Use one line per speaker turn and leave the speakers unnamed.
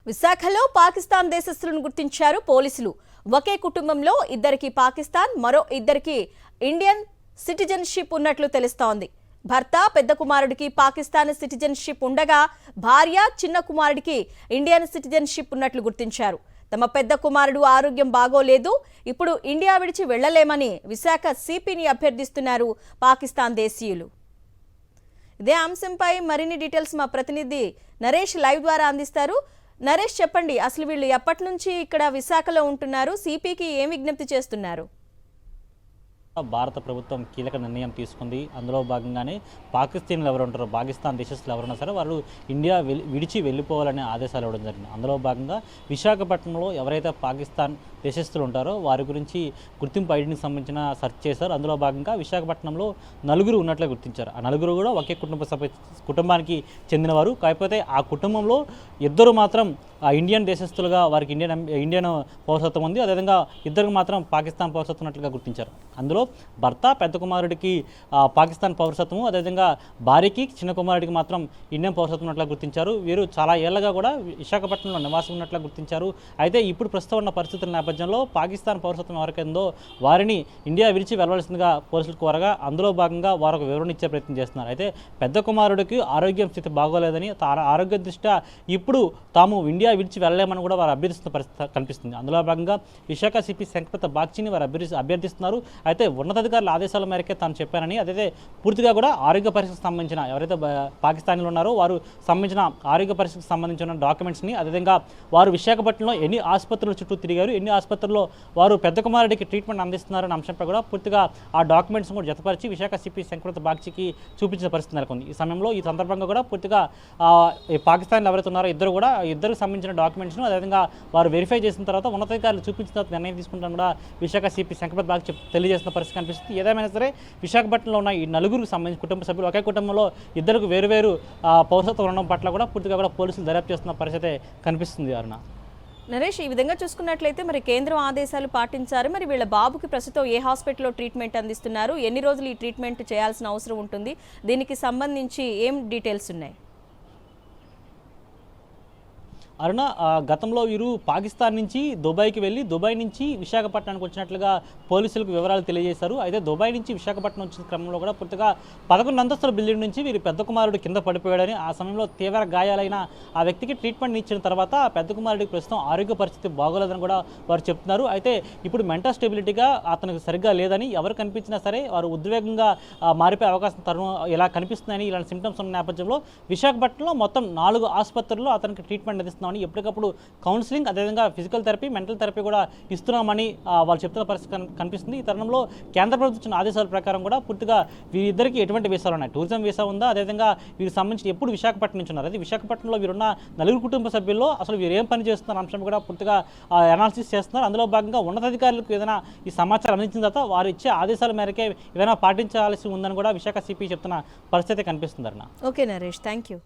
విశాఖలో పాకిస్తాన్ దేశస్థులను గుర్తించారు పోలీసులు. ఒకే కుటుంబంలో ఇద్దరికి పాకిస్తాన్, మరో ఇద్దరికి ఇండియన్ సిటిజన్షిప్ ఉన్నట్లు తెలుస్తోంది. భర్త పెద్ద కుమారుడికి పాకిస్తాన్ సిటిజన్షిప్ ఉండగా భార్య చిన్న కుమారుడికి ఇండియన్ సిటిజన్షిప్ ఉన్నట్లు గుర్తించారు. తమ పెద్ద కుమారుడు ఆరోగ్యం బాగోలేదు, ఇప్పుడు ఇండియా విడిచి వెళ్లలేమని విశాఖ సిపిని అభ్యర్థిస్తున్నారు పాకిస్తాన్ దేశీయులు. ఇదే అంశంపై మరిన్ని డీటెయిల్స్ మా ప్రతినిధి నరేష్ లైవ్ ద్వారా అందిస్తారు. నరేష్, చెప్పండి, అసలు వీళ్ళు ఎప్పటి నుంచి ఇక్కడ విశాఖలో ఉంటున్నారు? సిపికి ఏం విజ్ఞప్తి చేస్తున్నారు?
భారత ప్రభుత్వం కీలక నిర్ణయం తీసుకుంది. అందులో భాగంగానే పాకిస్తాన్లు ఎవరు ఉంటారో, పాకిస్తాన్ దేశస్తులు ఎవరైనా సరే వాళ్ళు ఇండియా విడిచి వెళ్ళిపోవాలనే ఆదేశాలు ఇవ్వడం జరిగింది. అందులో భాగంగా విశాఖపట్నంలో ఎవరైతే పాకిస్తాన్ దేశస్తులు ఉంటారో వారి గురించి గుర్తింపు ఐడికి సంబంధించిన సెర్చ్ చేశారు. అందులో భాగంగా విశాఖపట్నంలో నలుగురు ఉన్నట్లే గుర్తించారు. ఆ నలుగురు కూడా ఒకే కుటుంబానికి చెందినవారు. కాకపోతే ఆ కుటుంబంలో ఇద్దరు మాత్రం ఇండియన్ దేశస్తులుగా, వారికి ఇండియన్ పౌరసత్వం ఉంది. అదేవిధంగా ఇద్దరికి మాత్రం పాకిస్తాన్ పౌరసత్వం ఉన్నట్లుగా గుర్తించారు. అందులో భర్త పెద్ద కుమారుడికి పాకిస్తాన్ పౌరసత్వము, అదేవిధంగా భార్యకి చిన్న కుమారుడికి మాత్రం ఇండియన్ పౌరసత్వం ఉన్నట్లుగా గుర్తించారు. వీరు చాలా ఏళ్లగా కూడా విశాఖపట్నంలో నివాసం ఉన్నట్లుగా గుర్తించారు. అయితే ఇప్పుడు ప్రస్తుతం ఉన్న పరిస్థితుల నేపథ్యంలో పాకిస్తాన్ పౌరసత్వం ఎవరికైందో వారిని ఇండియా విడిచి వెళ్లవలసిందిగా పోలీసులు కోరగా అందులో భాగంగా వారు ఒక వివరణ ఇచ్చే ప్రయత్నం చేస్తున్నారు. అయితే పెద్ద కుమారుడికి ఆరోగ్యం స్థితి బాగోలేదని, ఆరోగ్య దృష్ట్యా ఇప్పుడు తాము ఇండియా విడిచి వెళ్ళలేమని కూడా వారు అభ్యర్థిస్తున్న పరిస్థితి కనిపిస్తుంది. అందులో భాగంగా విశాఖ సిపి శంకరత బాగ్చిని వారు అభ్యర్థిస్తున్నారు. అయితే ఉన్నతాధికారుల ఆదేశాల మేరకే తాను చెప్పానని, అదైతే పూర్తిగా కూడా ఆరోగ్య పరిస్థితికి సంబంధించిన ఎవరైతే పాకిస్తాన్లో ఉన్నారో వారు సంబంధించిన ఆరోగ్య పరిస్థితికి సంబంధించిన డాక్యుమెంట్స్ని, అదేవిధంగా వారు విశాఖపట్నంలో ఎన్ని ఆసుపత్రుల చుట్టూ తిరిగారు, ఎన్ని ఆసుపత్రుల్లో వారు పెద్ద కుమారుడికి ట్రీట్మెంట్ అందిస్తున్నారనే అంశంపై కూడా పూర్తిగా ఆ డాక్యుమెంట్స్ కూడా జతపరిచి విశాఖ సిపి శంకరత బాగ్చికి చూపించిన పరిస్థితి నెలకొంది. ఈ సమయంలో ఈ సందర్భంగా కూడా పూర్తిగా పాకిస్తాన్లో ఎవరైతే ఉన్నారో ఇద్దరికి సంబంధించిన డాక్యుమెంట్స్ను అదేవిధంగా వారు వెరిఫై చేసిన తర్వాత ఉన్నతాధికారులు చూపించిన తర్వాత నిర్ణయం తీసుకుంటాను కూడా విశాఖ సిపి శంకరత బాగ్చి తెలియజేసిన పరిస్థితి కనిపిస్తుంది. ఏదేమైనా సరే విశాఖపట్నంలో ఉన్న ఈ నలుగురికి సంబంధించిన కుటుంబ సభ్యులు ఒకే కుటుంబంలో ఇద్దరికి వేరువేరు పౌరసత్వం ఉండడం పట్ల కూడా పూర్తిగా కూడా పోలీసులు దర్యాప్తు చేస్తున్న పరిస్థితి కనిపిస్తుంది. అరుణ,
నరేష్, ఈ విధంగా చూసుకున్నట్లయితే మరి కేంద్రం ఆదేశాలు పాటించారు. మరి వీళ్ళ బాబుకి ప్రస్తుతం ఏ హాస్పిటల్లో ట్రీట్మెంట్ అందిస్తున్నారు? ఎన్ని రోజులు ఈ ట్రీట్మెంట్ చేయాల్సిన అవసరం ఉంటుంది? దీనికి సంబంధించి ఏం డీటెయిల్స్ ఉన్నాయి?
అరుణ, గతంలో వీరు పాకిస్తాన్ నుంచి దుబాయ్కి వెళ్ళి దుబాయ్ నుంచి విశాఖపట్నానికి వచ్చినట్లుగా పోలీసులకు వివరాలు తెలియజేశారు. అయితే దుబాయ్ నుంచి విశాఖపట్నం వచ్చిన క్రమంలో కూడా పూర్తిగా 11 అంతస్తుల బిల్డింగ్ నుంచి వీరి పెద్ద కుమారుడు కింద పడిపోయాడని, ఆ సమయంలో తీవ్ర గాయాలైన ఆ వ్యక్తికి ట్రీట్మెంట్ ఇచ్చిన తర్వాత పెద్ద కుమారుడికి ప్రస్తుతం ఆరోగ్య పరిస్థితి బాగోలేదని కూడా వారు చెప్తున్నారు. అయితే ఇప్పుడు మెంటల్ స్టెబిలిటీగా అతనికి సరిగ్గా లేదని, ఎవరు కనిపించినా సరే వారు ఉద్వేగంగా మారిపోయే అవకాశం తరుణం ఇలా కనిపిస్తుందని, ఇలాంటి సింప్టమ్స్ ఉన్న నేపథ్యంలో విశాఖపట్నంలో మొత్తం 4 ఆసుపత్రుల్లో అతనికి ట్రీట్మెంట్ అందిస్తున్నామని, ఎప్పటికప్పుడు కౌన్సిలింగ్, అదేవిధంగా ఫిజికల్ థెరపీ, మెంటల్ థెరపీ కూడా ఇస్తున్నామని వాళ్ళు చెప్తున్న పరిస్థితి కనిపిస్తుంది. ఈ తరుణంలో కేంద్ర ప్రభుత్వం ఇచ్చిన ఆదేశాల ప్రకారం కూడా పూర్తిగా వీరిద్దరికి ఎటువంటి వీసాలు ఉన్నాయి, టూరిజం వీసా ఉందా, అదేవిధంగా వీరికి సంబంధించి ఎప్పుడు విశాఖపట్నం నుంచి ఉన్నారు, అది విశాఖపట్నంలో వీరున్న నలుగురు కుటుంబ సభ్యుల్లో అసలు వీరు ఏం పని చేస్తున్న అంశం కూడా పూర్తిగా అనాలిసిస్ చేస్తున్నారు. అందులో భాగంగా ఉన్నతాధికారులకు ఏదైనా ఈ సమాచారం అందించిన తర్వాత వారు ఇచ్చే ఆదేశాల మేరకే ఏదైనా పాటించాల్సి ఉందని కూడా విశాఖ సిపి చెప్తున్న పరిస్థితి కనిపిస్తుంది.
Okay Naresh, thank you.